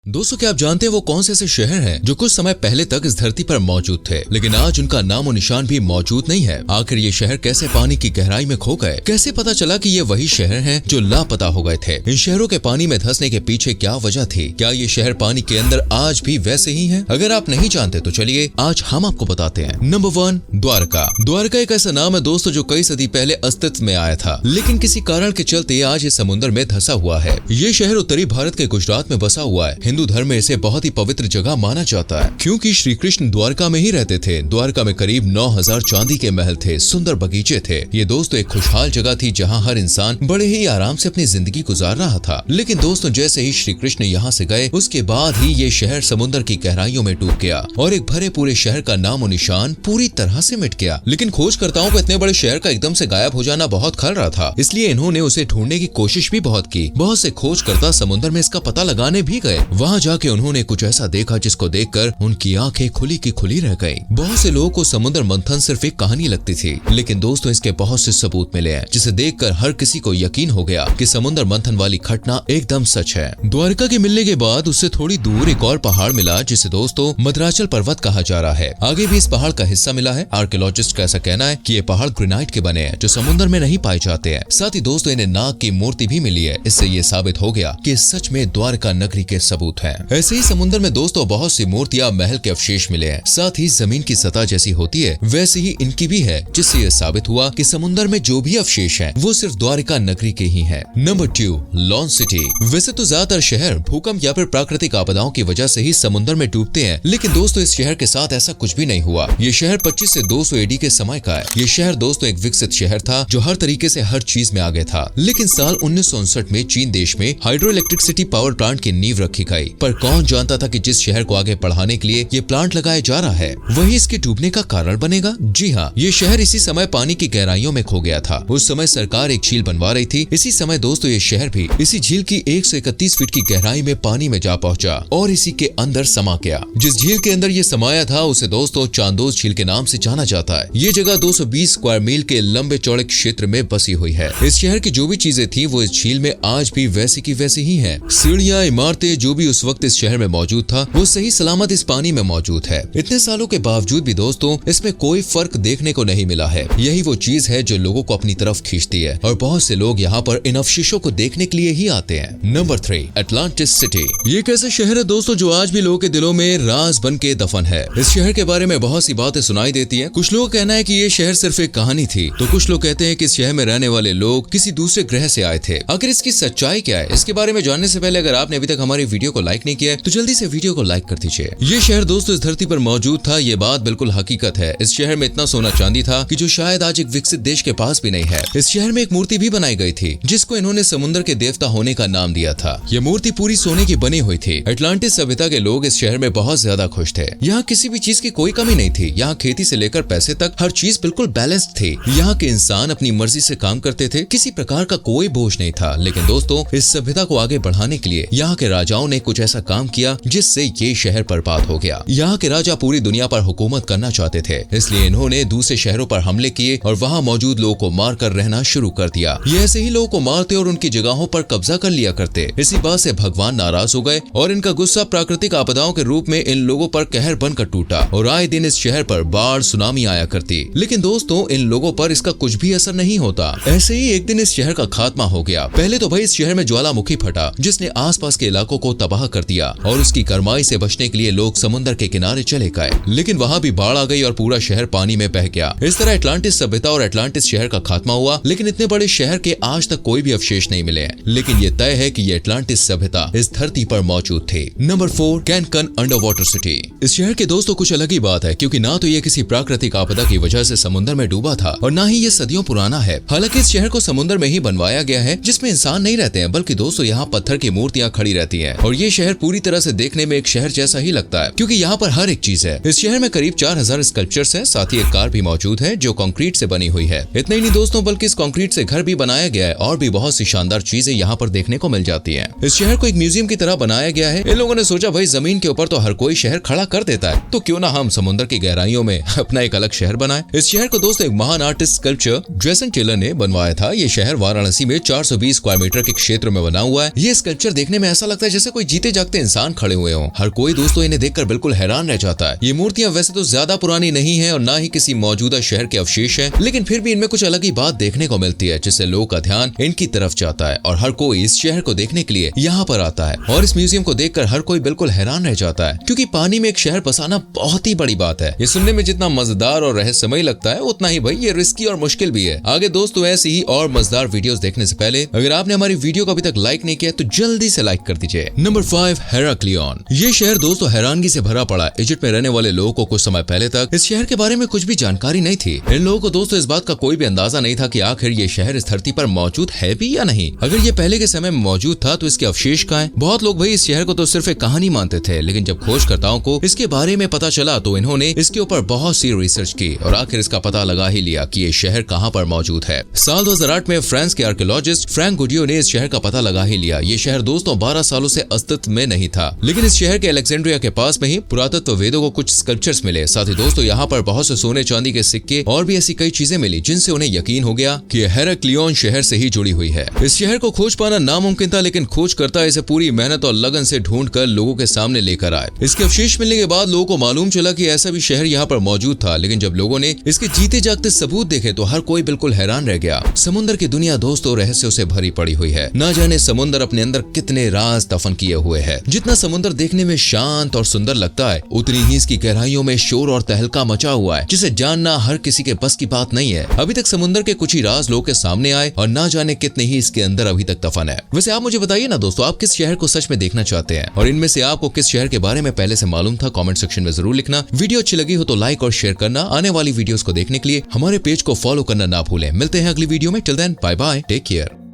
दोस्तों क्या आप जानते हैं वो कौन से ऐसे शहर हैं जो कुछ समय पहले तक इस धरती पर मौजूद थे लेकिन आज उनका नामो निशान भी मौजूद नहीं है। आखिर ये शहर कैसे पानी की गहराई में खो गए? कैसे पता चला कि ये वही शहर हैं जो लापता हो गए थे? इन शहरों के पानी में धंसने के पीछे क्या वजह थी? क्या ये शहर पानी के अंदर आज भी वैसे ही है? अगर आप नहीं जानते तो चलिए आज हम आपको बताते हैं। नंबर 1, द्वारका। द्वारका एक ऐसा नाम है दोस्तों जो कई सदी पहले अस्तित्व में आया था लेकिन किसी कारण के चलते आज ये समुद्र में धंसा हुआ है। ये शहर उत्तरी भारत के गुजरात में बसा हुआ है। हिंदू धर्म में इसे बहुत ही पवित्र जगह माना जाता है क्योंकि श्री कृष्ण द्वारका में ही रहते थे। द्वारका में करीब 9000 चांदी के महल थे, सुंदर बगीचे थे। ये दोस्तों एक खुशहाल जगह थी जहाँ हर इंसान बड़े ही आराम से अपनी जिंदगी गुजार रहा था। लेकिन दोस्तों जैसे ही श्री कृष्ण यहाँ से गए उसके बाद ही ये शहर समुद्र की गहराइयों में डूब गया और एक भरे पूरे शहर का नामो निशान पूरी तरह से मिट गया। लेकिन खोजकर्ताओं को इतने बड़े शहर का एकदम से गायब हो जाना बहुत खल रहा था, इसलिए इन्होंने उसे ढूंढने की कोशिश भी बहुत की। बहुत से खोजकर्ता समुद्र में इसका पता लगाने भी गए। वहाँ जाके उन्होंने कुछ ऐसा देखा जिसको देखकर उनकी आंखें खुली की खुली रह गईं। बहुत से लोगों को समुद्र मंथन सिर्फ एक कहानी लगती थी लेकिन दोस्तों इसके बहुत से सबूत मिले हैं जिसे देखकर हर किसी को यकीन हो गया कि समुद्र मंथन वाली घटना एकदम सच है। द्वारका के मिलने के बाद उससे थोड़ी दूर एक और पहाड़ मिला जिसे दोस्तों मद्राचल पर्वत कहा जा रहा है। आगे भी इस पहाड़ का हिस्सा मिला है। आर्कियोलॉजिस्ट का ऐसा कहना है कि ये पहाड़ ग्रेनाइट के बने हैं जो समुद्र में नहीं पाए जाते हैं। साथ ही दोस्तों इन्हें नाग की मूर्ति भी मिली है। इससे ये साबित हो गया कि सच में द्वारका नगरी के सबूत हैं। ऐसे ही समुद्र में दोस्तों बहुत सी मूर्तियां महल के अवशेष मिले हैं। साथ ही जमीन की सतह जैसी होती है वैसी ही इनकी भी है जिससे यह साबित हुआ कि समुद्र में जो भी अवशेष हैं वो सिर्फ द्वारका नगरी के ही हैं। Number 2, lawn city. वैसे तो ज्यादातर शहर भूकंप या फिर प्राकृतिक आपदाओं की वजह से ही समुद्र में डूबते हैं लेकिन दोस्तों इस शहर के साथ ऐसा कुछ भी नहीं हुआ। ये शहर 25 से 200 एडी के समय का है। ये शहर दोस्तों एक विकसित शहर था जो हर तरीके से हर चीज में आगे था। लेकिन साल 1959 में चीन देश में हाइड्रो इलेक्ट्रिसिटी पावर प्लांट की नींव रखी गई। पर कौन जानता था कि जिस शहर को आगे बढ़ाने के लिए ये प्लांट लगाया जा रहा है वही इसके डूबने का कारण बनेगा। जी हाँ, ये शहर इसी समय पानी की गहराइयों में खो गया था। उस समय सरकार एक झील बनवा रही थी। इसी समय दोस्तों ये शहर भी इसी झील की 131 फीट की गहराई में पानी में जा पहुंचा और इसी के अंदर समा गया। जिस झील के अंदर ये समाया था उसे दोस्तों चांदोस झील के नाम से जाना जाता है। ये जगह 220 स्क्वायर मील के लंबे चौड़े क्षेत्र में बसी हुई है। इस शहर की जो भी चीजें थी वो इस झील में आज भी वैसी की वैसी ही है। सीढ़ियां, इमारतें जो भी उस वक्त इस शहर में मौजूद था वो सही सलामत इस पानी में मौजूद है। इतने सालों के बावजूद भी दोस्तों इसमें कोई फर्क देखने को नहीं मिला है। यही वो चीज है जो लोगों को अपनी तरफ खींचती है और बहुत से लोग यहाँ पर इन अवशेषों को देखने के लिए ही आते हैं। Number 3, Atlantis city. ये एक ऐसा शहर है दोस्तों जो आज भी लोगों के दिलों में राज बन के दफन है। इस शहर के बारे में बहुत सी बातें सुनाई देती है। कुछ लोगों का कहना है कि ये शहर सिर्फ एक कहानी थी तो कुछ लोग कहते हैं कि इस शहर में रहने वाले लोग किसी दूसरे ग्रह से आए थे। आखिर इसकी सच्चाई क्या है इसके बारे में जानने से पहले अगर आपने अभी तक हमारी वीडियो को लाइक नहीं किया है तो जल्दी से वीडियो को लाइक कर दीजिए। ये शहर दोस्तों इस धरती पर मौजूद था, ये बात बिल्कुल हकीकत है। इस शहर में इतना सोना चांदी था कि जो शायद आज एक विकसित देश के पास भी नहीं है। इस शहर में एक मूर्ति भी बनाई गई थी जिसको इन्होंने समुद्र के देवता होने का नाम दिया था। ये मूर्ति पूरी सोने की बनी हुई थी। अटलांटिस सभ्यता के लोग इस शहर में बहुत ज्यादा खुश थे। यहाँ किसी भी चीज की कोई कमी नहीं थी। यहाँ खेती से लेकर पैसे तक हर चीज बिल्कुल बैलेंस्ड थी। यहाँ के इंसान अपनी मर्जी से काम करते थे, किसी प्रकार का कोई बोझ नहीं था। लेकिन दोस्तों इस सभ्यता को आगे बढ़ाने के लिए यहाँ के राजाओं ने कुछ ऐसा काम किया जिससे ये शहर बर्बाद हो गया। यहाँ के राजा पूरी दुनिया पर हुकूमत करना चाहते थे इसलिए इन्होंने दूसरे शहरों पर हमले किए और वहाँ मौजूद लोगों को मार कर रहना शुरू कर दिया। ये ऐसे ही लोगों को मारते और उनकी जगहों पर कब्जा कर लिया करते। इसी बात से भगवान नाराज हो गए और इनका गुस्सा प्राकृतिक आपदाओं के रूप में इन लोगों पर कहर बनकर टूटा और आए दिन इस शहर पर बाढ़ सुनामी आया करती। लेकिन दोस्तों इन लोगों पर इसका कुछ भी असर नहीं होता। ऐसे ही एक दिन इस शहर का खात्मा हो गया। पहले तो भाई इस शहर में ज्वालामुखी फटा जिसने आसपास के इलाकों को तबाह कर दिया और उसकी गरमाई से बचने के लिए लोग समुद्र के किनारे चले गए। लेकिन वहाँ भी बाढ़ आ गई और पूरा शहर पानी में बह गया। इस तरह अटलांटिस सभ्यता और अटलांटिस शहर का खात्मा हुआ। लेकिन इतने बड़े शहर के आज तक कोई भी अवशेष नहीं मिले। लेकिन ये तय है कि ये अटलांटिस सभ्यता इस धरती पर मौजूद थी। Number 4, कैनकन under water city. इस शहर के दोस्तों कुछ अलग ही बात है क्योंकि ना तो ये किसी प्राकृतिक आपदा की वजह से समुद्र में डूबा था और ना ही ये सदियों पुराना है। हालांकि इस शहर को समुद्र में ही बनवाया गया है जिसमें इंसान नहीं रहते हैं बल्कि दोस्तों यहाँ पत्थर की मूर्तियां खड़ी रहती हैं और ये शहर पूरी तरह से देखने में एक शहर जैसा ही लगता है क्योंकि यहाँ पर हर एक चीज है। इस शहर में करीब 4000 स्कल्पचर्स हैं। साथ ही एक कार भी मौजूद है जो कंक्रीट से बनी हुई है। इतना ही नहीं दोस्तों बल्कि इस कंक्रीट से घर भी बनाया गया है और भी बहुत सी शानदार चीजें यहाँ पर देखने को मिल जाती हैं। इस शहर को एक म्यूजियम की तरह बनाया गया है। इन लोगों ने सोचा भाई जमीन के ऊपर तो हर कोई शहर खड़ा कर देता है तो क्यों ना हम समुद्र की गहराइयों में अपना एक अलग शहर बनाए। इस शहर को दोस्तों एक महान आर्टिस्ट स्कल्पचर जेसन टेलर ने बनवाया था। ये शहर वाराणसी में 420 स्क्वायर मीटर के क्षेत्र में बना हुआ है। ये स्कल्पचर देखने में ऐसा लगता है जैसे कोई जीते जागते इंसान खड़े हुए हों। हर कोई दोस्तों इन्हें देखकर बिल्कुल हैरान रह जाता है। ये मूर्तियां वैसे तो ज्यादा पुरानी नहीं है और ना ही किसी मौजूदा शहर के अवशेष है, लेकिन फिर भी इनमें कुछ अलग ही बात देखने को मिलती है, जिससे लोगों का ध्यान इनकी तरफ जाता है और हर कोई इस शहर को देखने के लिए यहाँ पर आता है। और इस म्यूजियम को देखकर हर कोई बिल्कुल हैरान रह जाता है, क्योंकि पानी में एक शहर बसाना बहुत ही बड़ी बात है। ये सुनने में जितना मजेदार और रहस्यमय लगता है, उतना ही भाई ये रिस्की और मुश्किल भी है। आगे दोस्तों ऐसी ही और मजेदार वीडियोस देखने से पहले अगर आपने हमारी वीडियो को अभी तक लाइक नहीं किया तो जल्दी से लाइक कर दीजिए। नंबर 5, हेराक्लियन। ये शहर दोस्तों हैरानगी से भरा पड़ा। इजिप्ट में रहने वाले लोगों को कुछ समय पहले तक इस शहर के बारे में कुछ भी जानकारी नहीं थी। इन लोगों को दोस्तों इस बात का कोई भी अंदाजा नहीं था कि आखिर ये शहर इस धरती पर मौजूद है भी या नहीं। अगर ये पहले के समय में मौजूद था तो इसके अवशेष कहाँ हैं? बहुत लोग भाई इस शहर को तो सिर्फ एक कहानी मानते थे, लेकिन जब खोजकर्ताओं को इसके बारे में पता चला तो इन्होंने इसके ऊपर बहुत सी रिसर्च की और आखिर इसका पता लगा ही लिया कि ये शहर कहाँ पर मौजूद है। साल 2008 में फ्रांस के आर्कियोलॉजिस्ट फ्रैंक गुडियो ने इस शहर का पता लगा ही लिया। ये शहर दोस्तों 12 सालों से अस्तित्व में नहीं था, लेकिन इस शहर के अलेक्जेंड्रिया के पास में ही पुरातत्व वेदों को कुछ स्कल्पचर्स मिले। साथ ही दोस्तों यहाँ पर बहुत से सोने चांदी के सिक्के और भी ऐसी कई चीजें मिली, जिनसे उन्हें यकीन हो गया कि हेराक्लियन शहर से ही जुड़ी हुई है। इस शहर को खोज पाना नामुमकिन था, लेकिन खोजकर्ता इसे पूरी मेहनत और लगन से ढूंढकर लोगों के सामने लेकर आए। इसके अवशेष मिलने के बाद लोगों को मालूम चला कि ऐसा भी शहर यहाँ पर मौजूद था, लेकिन जब लोगों ने इसके जीते जागते सबूत देखे तो हर कोई बिल्कुल हैरान रह गया। समुद्र की दुनिया दोस्तों रहस्यों से भरी पड़ी हुई है। ना जाने समुद्र अपने अंदर कितने राज दफन किए हुए है। जितना समुद्र देखने में शांत और सुंदर लगता है, उतनी ही इसकी गहराइयों में शोर और तहलका मचा हुआ है, जिसे जानना हर किसी के बस की बात नहीं है। अभी तक समुद्र के कुछ ही राज लोगों के सामने आए और ना जाने कितने ही इसके अंदर अभी तक दफन है। वैसे आप मुझे बताइए ना दोस्तों, आप किस शहर को सच में देखना चाहते हैं और इनमें से आपको किस शहर के बारे में पहले से मालूम था? कमेंट सेक्शन में जरूर लिखना। वीडियो अच्छी लगी हो तो लाइक और शेयर करना। आने वाली वीडियोस को देखने के लिए हमारे पेज को फॉलो करना ना भूलें। मिलते हैं अगली वीडियो में। Till then bye bye, take care.